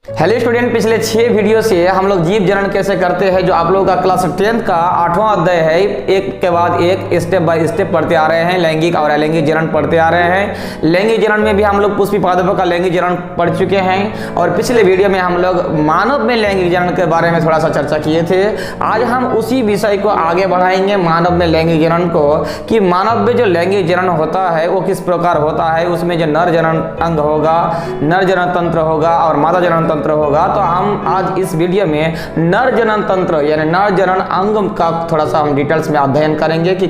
Hello student, पिछले 6 video से हम लोग जीव जनन कैसे करते हैं जो आप लोगों का क्लास 10th का 8वां अध्याय है, एक के बाद एक स्टेप बाय स्टेप पढ़ते आ रहे हैं। लैंगिक और अलैंगिक जनन पढ़ते आ रहे हैं। लैंगिक जनन में भी हम लोग पुष्पी पादपों का लैंगिक जनन पढ़ चुके हैं और पिछले वीडियो में हम लोग मानव में लैंगिक जनन के बारे में थोड़ा सा चर्चा किए थे। आज हम उसी विषय को आगे बढ़ाएंगे, मानव में लैंगिक जनन को, कि मानव में जो लैंगिक जनन होता है वो किस प्रकार होता है। उसमें जो नर जनन अंग होगा, नर जनन तंत्र होगा और मादा जनन तंत्र होगा। तो हम आज इस वीडियो में नर जनन तंत्र यानी नर जनन अंग का थोड़ा सा हम डिटेल्स में अध्ययन करेंगे कि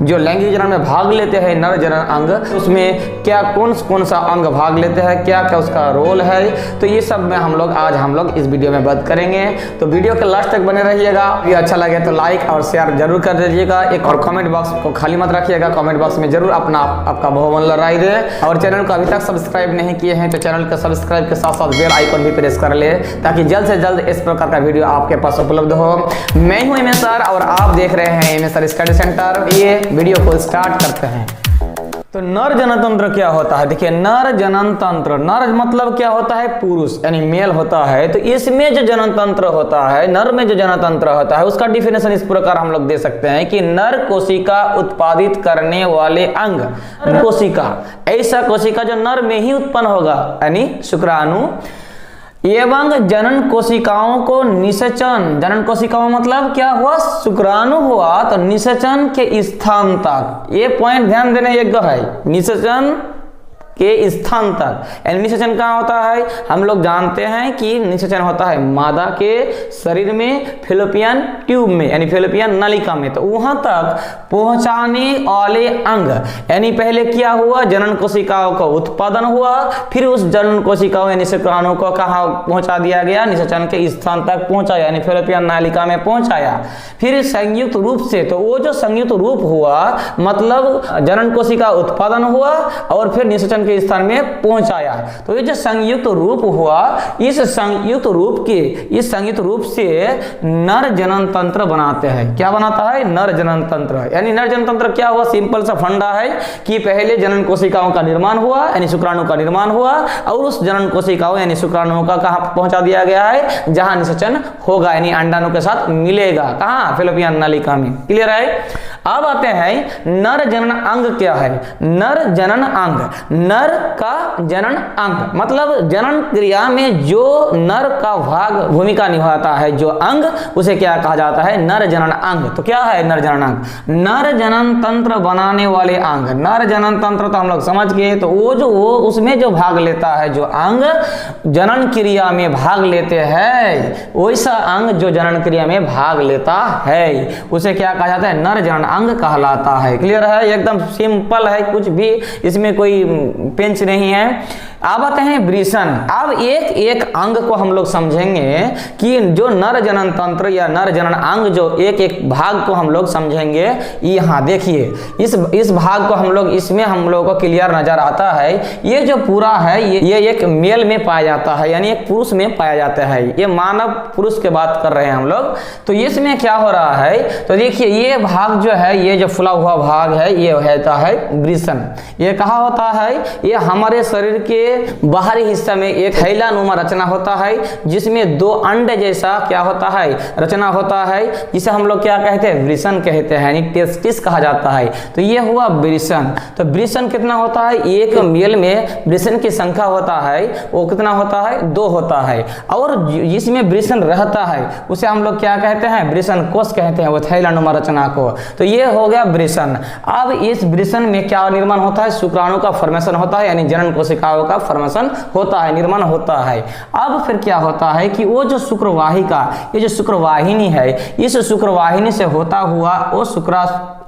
जो लैंगिक जनन में भाग लेते हैं नर जनन अंग, उसमें क्या कौन सा अंग भाग लेते हैं, क्या क्या उसका रोल है। तो ये सब में हम लोग इस वीडियो में बात करेंगे। तो वीडियो के लास्ट तक बने रहिएगा। ये अच्छा लगे तो लाइक और शेयर जरूर कर दीजिएगा। एक और कमेंट बॉक्स को खाली मत रखिएगा, कमेंट बॉक्स में जरूर आपका बहुमूल्य राय दें। और चैनल को अभी तक सब्सक्राइब नहीं किए हैं तो चैनल को सब्सक्राइब के साथ साथ बेल आइकन भी प्रेस कर ले, ताकि जल्द से जल्द इस प्रकार का वीडियो आपके पास उपलब्ध हो। मैं हूं एमएस सर और आप देख रहे हैं एमएस सर स्टडी सेंटर। ये वीडियो को स्टार्ट करते हैं। तो नर जनन तंत्र क्या होता है? देखिए, नर जनन तंत्र, नर मतलब क्या होता है? पुरुष यानी मेल होता है। तो इसमें जो जनन तंत्र होता है, नर में जो जनन तंत्र होता है, उसका डिफिनेशन इस प्रकार हम लोग दे सकते हैं कि नर कोशिका उत्पादित करने वाले अंग, कोशिका, ऐसा कोशिका जो नर में ही उत्पन्न होगा यानी शुक्राणु, एवं जनन कोशिकाओं को निषेचन, जनन कोशिकाओं मतलब क्या हुआ? शुक्राणु हुआ। तो निषेचन के स्थान तक, ये पॉइंट ध्यान देने योग्य है, निषेचन के स्थान तक। यानी निषेचन कहाँ होता है? हम लोग जानते हैं कि निषेचन होता है मादा के शरीर में, फेलोपियन ट्यूब में यानी फेलोपियन नलिका में। तो वहां तक पहुंचाने वाले अंग, यानी पहले क्या हुआ? जनन कोशिकाओं का उत्पादन हुआ, फिर उस जनन कोशिकाओं यानी शुक्राणु को कहाँ पहुंचा दिया गया? निषेचन के स्थान तक पहुंचाया यानी फेलोपियन नलिका में पहुंचाया। फिर संयुक्त रूप से, तो वो जो संयुक्त रूप हुआ मतलब जनन कोशिका उत्पादन हुआ और फिर निषेचन के स्थान में पहुंचाया। तो ये जो संयुक्त रूप हुआ, इस संयुक्त रूप से नर जनन तंत्र बनाते हैं। क्या बनाता है? नर जनन तंत्र। यानी नर जनन तंत्र क्या हुआ? सिंपल सा फंडा है कि पहले जनन कोशिकाओं का निर्माण हुआ यानी शुक्राणु का निर्माण हुआ और उस जनन कोशिकाओं यानी शुक्राणुओं का कहां पहुंचा दिया गया है? जहां निषेचन होगा यानी अंडाणु के साथ मिलेगा। कहां? फेलोपियन नलिका में। क्लियर है? अब आते हैं नर जनन अंग क्या है? नर जनन अंग, नर का जनन अंग मतलब जनन क्रिया में जो नर का भाग भूमिका निभाता है, जो अंग, उसे क्या कहा जाता है? नर जनन अंग। तो क्या है नर जनन अंग? नर जनन तंत्र बनाने वाले अंग। नर जनन तंत्र तो हम लोग समझ गए। तो वो उसमें जो भाग लेता है, जो अंग जनन क्रिया में भाग लेते हैं, वैसा अंग जो जनन क्रिया में भाग लेता है उसे क्या कहा जाता है? नर जनन अंग कहलाता है। क्लियर है? एकदम सिंपल है, कुछ भी इसमें कोई पेंच नहीं है। अब आते हैं वृषण। अब एक एक अंग को हम लोग समझेंगे कि जो नर जनन तंत्र या नर जनन अंग, जो एक एक भाग को हम लोग समझेंगे। यहाँ देखिए, इस भाग को इसमें हम लोगों को क्लियर नजर आता है। ये जो पूरा है ये एक मेल में पाया जाता है यानी एक पुरुष में पाया जाता है। ये मानव पुरुष की बात कर रहे हैं हम लोग। तो इसमें क्या हो रहा है? तो देखिए, ये भाग जो है, ये जो फुला हुआ भाग है, ये होता है वृषण। ये कहाँ होता है? ये हमारे शरीर के बाहरी हिस्सा में एक थैलानुमा रचना होता है, जिसमें 2 अंडे जैसा क्या होता है? रचना होता है, जिसे हम लोग क्या कहते हैं? वृषण कहते हैं, यानी टेस्टिस कहा जाता है। तो ये हुआ वृषण। तो वृषण कितना होता है? एक मेल में वृषण की संख्या होता है, वो कितना होता है? 2 होता है। और जिसमें वृषण रहता है उसे हम लोग क्या कहते हैं? वृषण कोश कहते हैं, वो थैलानुमा रचना को। तो ये हो गया वृषण। अब इस वृषण में क्या निर्माण होता है? शुक्राणु का फॉर्मेशन होता है यानी जनन कोशिकाओं का फॉर्मेशन होता है, निर्माण होता है। अब फिर क्या होता है कि वो जो शुक्रवाहिका, ये जो शुक्रवाहिनी है, इस शुक्रवाहिनी से होता हुआ वो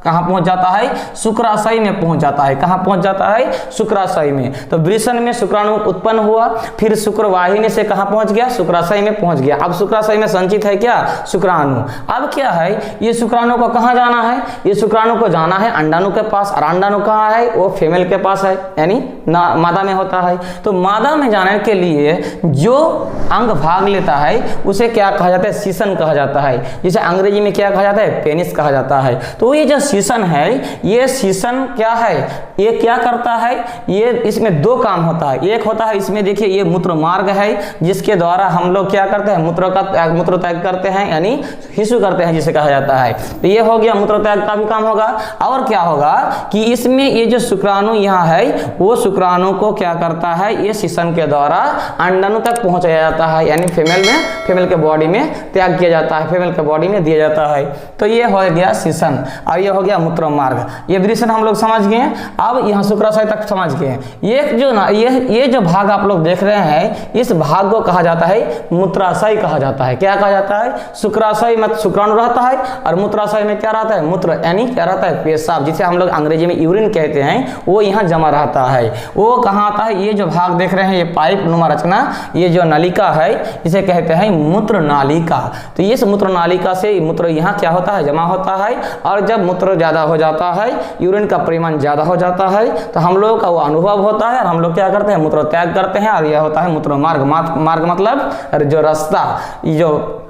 कहाँ पहुंच जाता है? शुक्राशय में पहुंच जाता है। कहाँ पहुंच जाता है? शुक्राशय में। तो वृषण में शुक्राणु उत्पन्न हुआ, फिर शुक्रवाहिनी से कहाँ पहुंच गया? शुक्राशय में पहुंच गया। अब शुक्राशय में संचित है क्या? शुक्राणु। अब क्या है? ये शुक्राणु को कहाँ जाना है? ये शुक्राणु को जाना है अंडाणु के पास। और अंडाणु कहाँ है? वो फीमेल के पास है यानी मादा में होता है। तो मादा में जाने के लिए जो अंग भाग लेता है उसे क्या कहा जाता है? सीसन कहा जाता है, जिसे अंग्रेजी में क्या कहा जाता है? पेनिस कहा जाता है। तो ये जो शीशन है, ये शीशन क्या है, ये क्या करता है, ये इसमें दो काम होता है। एक होता है इसमें देखिए ये मूत्र मार्ग है जिसके द्वारा हम लोग क्या करते हैं, मूत्र त्याग करते हैं, यानी हिस्सू करते हैं जिसे कहा जाता है। तो ये हो गया मूत्र त्याग का भी काम होगा। और क्या होगा कि इसमें ये जो शुक्राणु यहाँ है वो शुक्राणु को क्या करता है, ये शीशन के द्वारा अंडाणु तक पहुंचाया जाता है, यानी फीमेल के बॉडी में त्याग किया जाता है, फीमेल के बॉडी में दिया जाता है। तो ये हो गया शीशन और ये हो गया मूत्र मार्ग। ये वृषण हम लोग समझ गए। अब यहाँ शुक्राशय तक समझ गए। ये जो भाग आप लोग देख रहे हैं, इस भाग को कहा जाता है मूत्राशय कहा जाता है। क्या कहा जाता है, शुक्राशय में शुक्राणु रहता है और मूत्राशय में क्या रहता है, मूत्र, यानी क्या रहता है, पेशाब, जिसे हम लोग अंग्रेजी में यूरिन कहते हैं, वो यहाँ जमा रहता है। वो कहाँ आता है, ये जो भाग देख रहे हैं, ये पाइप नुमा रचना, ये जो नलिका है इसे कहते हैं मूत्र नालिका। तो इस मूत्र नालिका से मूत्र यहाँ क्या होता है, जमा होता है। और जब मूत्र ज्यादा हो जाता है, यूरिन का परिमाण ज्यादा हो जाता है, तो हम लोग का वो अनुभव होता है और हम लोग क्या करते हैं, मूत्र त्याग करते हैं। और यह होता है मूत्र मार्ग। मार्ग मतलब जो रास्ता, जो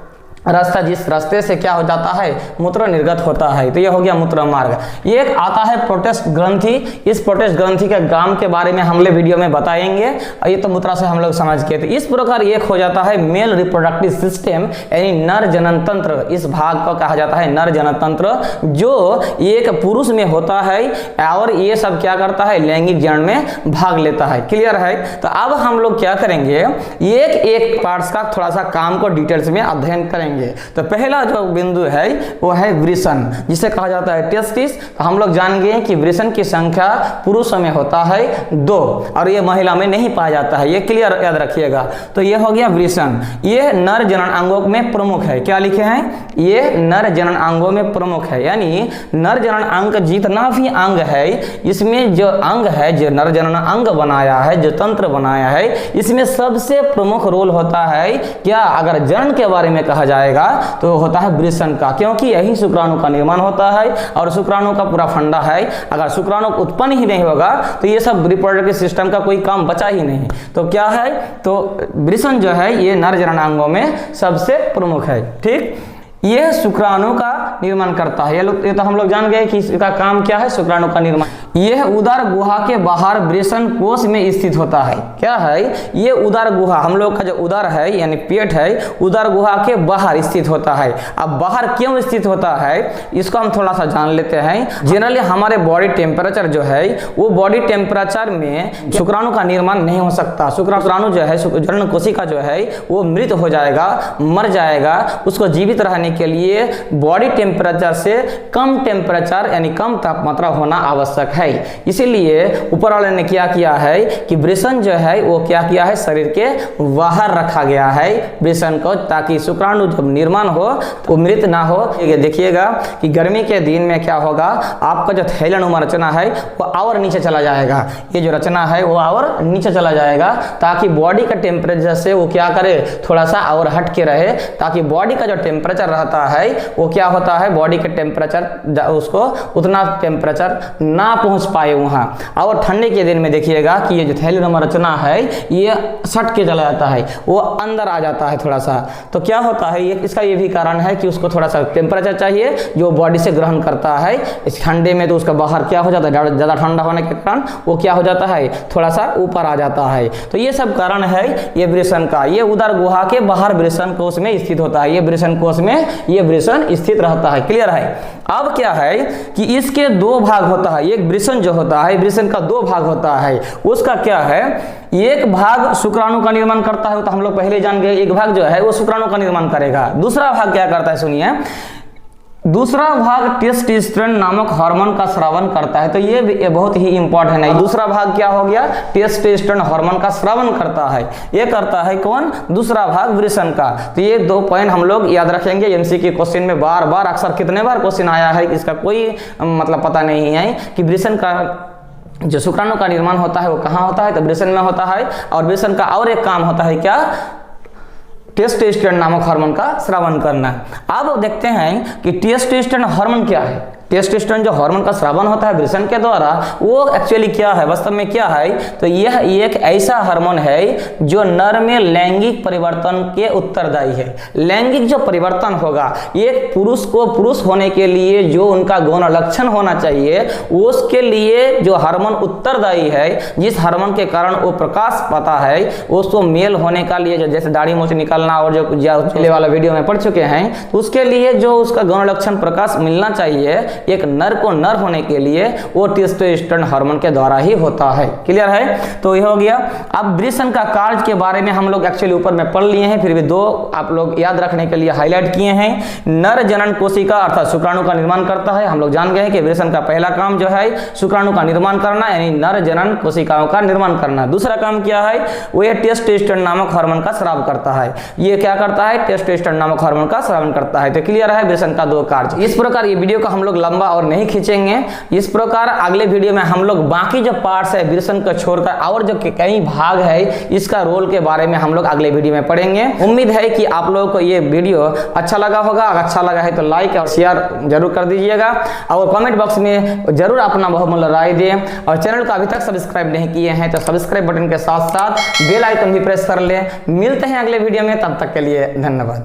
रास्ता, जिस रास्ते से क्या हो जाता है, मूत्र निर्गत होता है। तो यह हो गया मूत्र मार्ग। एक आता है प्रोटेस्ट ग्रंथि। इस प्रोटेस्ट ग्रंथि के काम के बारे में हम लोग वीडियो में बताएंगे। ये तो मूत्र से हम लोग समझ गए थे। इस प्रकार एक हो जाता है मेल रिप्रोडक्टिव सिस्टम, यानी नर जनन तंत्र। इस भाग को कहा जाता है नर जनन तंत्र, जो एक पुरुष में होता है और ये सब क्या करता है, लैंगिक जनन में भाग लेता है। क्लियर है। तो अब हम लोग क्या करेंगे, एक पार्ट्स का थोड़ा सा काम को डिटेल्स में अध्ययन करेंगे। तो पहला जो बिंदु है वो है वृषण, जिसे कहा जाता है टेस्टिस। तो हम लोग जान गए कि वृषण की संख्या पुरुषों में होता है 2 और ये महिला में नहीं पाया जाता है। ये क्लियर याद रखिएगा। तो ये हो गया वृषण। ये नर जनन अंगों में प्रमुख है। क्या लिखे हैं, ये नर जनन अंगों में प्रमुख है, यानी नर जनन अंग जितना भी अंग है, इसमें जो अंग है, जो नर जनन अंग बनाया है, जो तंत्र बनाया है, इसमें सबसे प्रमुख रोल होता है क्या, अगर जनन के बारे में कहा जाए तो होता है वृषण का, क्योंकि यही शुक्राणु का निर्माण होता है और शुक्राणु का पूरा फंडा है। अगर शुक्राणु उत्पन्न ही नहीं होगा तो ये सब रिप्रोडक्टिव सिस्टम का कोई काम बचा ही नहीं। तो क्या है, तो वृषण जो है ये नर जनन अंगों में सबसे प्रमुख है। ठीक, ये शुक्राणु का निर्माण करता है। ये तो हम लोग जान गए कि इसका काम क्या है, शुक्राणु का निर्माण। यह उदर गुहा के बाहर वृषण कोश में स्थित होता है। क्या है, ये उदर गुहा, हम लोग का जो उदर है यानी पेट है, उदर गुहा के बाहर स्थित होता है। अब बाहर क्यों स्थित होता है, इसको हम थोड़ा सा जान लेते हैं। जनरली हमारे बॉडी टेम्परेचर जो है, वो बॉडी टेम्परेचर में शुक्राणु का निर्माण नहीं हो सकता। शुक्राणु जो है, जनन कोशिका जो है, वो मृत हो जाएगा, मर जाएगा। उसको जीवित रहने के लिए बॉडी टेम्परेचर से कम टेम्परेचर यानी कम तापमात्रा होना आवश्यक है। इसीलिए ऊपर वाले ने क्या किया है कि वृषण जो है वो क्या किया है, शरीर के बाहर रखा गया है वृषण को, ताकि शुक्राणु जब निर्माण हो तो मृत ना हो। देखिएगा कि गर्मी के दिन में क्या होगा, आपका जो थैलेनुमा रचना है वो और नीचे चला जाएगा। ये जो रचना है वो और नीचे चला जाएगा, ताकि बॉडी का टेम्परेचर से वो क्या करे, थोड़ा सा और हट के रहे, ताकि बॉडी का जो टेम्परेचर रहता है वो क्या होता है, बॉडी के टेम्परेचर उसको उतना टेम्परेचर ना पहुंच पाए वहां। और ठंडे के दिन में देखिएगा कि ये जो थैलेनुमा रचना है ये सट के चला जाता है, वो अंदर आ जाता है थोड़ा सा। तो क्या होता है, इसका ये भी कारण है कि उसको थोड़ा सा टेम्परेचर चाहिए जो बॉडी से ग्रहण करता है। इस ठंडे में तो उसका बाहर क्या हो जाता है, ज़्यादा ठंडा होने के कारण वो क्या हो जाता है, थोड़ा सा ऊपर आ जाता है। तो ये सब कारण है ये वृषण का। ये उदर गुहा के बाहर वृषण कोश में स्थित होता है। ये वृषण कोश में ये वृषण स्थित रहता है। क्लियर है। अब क्या है कि इसके 2 भाग होता है। एक वृषण जो होता है, वृषण का 2 भाग होता है। उसका क्या है, एक भाग शुक्राणु का निर्माण करता है, तो हम लोग पहले जान गए। एक भाग जो है वो शुक्राणु का निर्माण करेगा। दूसरा भाग क्या करता है, सुनिए। दूसरा भाग टेस्टोस्टेरोन नामक हार्मोन का स्रावन करता है। तो ये बहुत ही इंपॉर्टेंट है। दूसरा भाग क्या हो गया, टेस्टोस्टेरोन हार्मोन का स्रावन करता है। ये करता है कौन, दूसरा भाग वृषण का। तो ये 2 पॉइंट हम लोग याद रखेंगे। एमसीक्यू क्वेश्चन में बार बार अक्सर कितने बार क्वेश्चन आया है, इसका कोई मतलब पता नहीं है कि वृषण का जो शुक्राणु का निर्माण होता है वो कहाँ होता है, तो वृषण में होता है। और वृषण का और एक काम होता है क्या, टेस्टोस्टेरोन नामक हार्मोन का स्रावन करना। अब देखते हैं कि टेस्टोस्टेरोन हार्मोन क्या है। टेस्टोस्टेरोन जो हार्मोन का स्रावन होता है वृषण के द्वारा, वो एक्चुअली क्या है, वास्तव में क्या है, तो यह एक ऐसा हार्मोन है जो नर में लैंगिक परिवर्तन के उत्तरदायी है। लैंगिक जो परिवर्तन होगा, एक पुरुष को पुरुष होने के लिए जो उनका गौण लक्षण होना चाहिए, उसके लिए जो हार्मोन उत्तरदायी है, जिस हार्मोन के कारण वो प्रकाश पाता है, उसको मेल होने का लिए जो जैसे दाढ़ी मूंछ निकलना और जो पहले वाला वीडियो में पढ़ चुके हैं, तो उसके लिए जो उसका गौण लक्षण प्रकाश मिलना चाहिए एक नर को नर होने के लिए, वो टेस्टोस्टेरोन हार्मोन के द्वारा ही होता है। क्लियर है? तो ये हो गया। अब वृषण का कार्य के बारे में हम लोग एक्चुअली ऊपर में पढ़ लिए हैं, फिर भी दो आप लोग याद रखने के लिए हाईलाइट किए हैं। नर जनन कोशिका अर्थात शुक्राणु का निर्माण करता है। हम लोग जान गए हैं कि वृषण का पहला काम जो है शुक्राणु का निर्माण करना, यानी नर जनन कोशिकाओं का निर्माण करना। दूसरा काम क्या है, वो ये टेस्टोस्टेरोन नामक हार्मोन का स्राव करता है। ये क्या करता है, टेस्टोस्टेरोन नामक हार्मोन का स्रावन करता है। तो क्लियर है वृषण का दो कार्य। इस प्रकार ये वीडियो को हम लोग लंबा और नहीं खींचेंगे। इस प्रकार अगले वीडियो में हम लोग बाकी जो पार्ट्स है वृषण को छोड़कर और जो कई भाग है इसका रोल के बारे में हम लोग अगले वीडियो में पढ़ेंगे। उम्मीद है कि आप लोगों को ये वीडियो अच्छा लगा होगा। अगर अच्छा लगा है तो लाइक और शेयर जरूर कर दीजिएगा और कमेंट बॉक्स में जरूर अपना बहुमूल्य राय दें। और चैनल को अभी तक सब्सक्राइब नहीं किए हैं तो सब्सक्राइब बटन के साथ साथ बेल आइकन भी प्रेस कर लें। मिलते हैं अगले वीडियो में, तब तक के लिए धन्यवाद।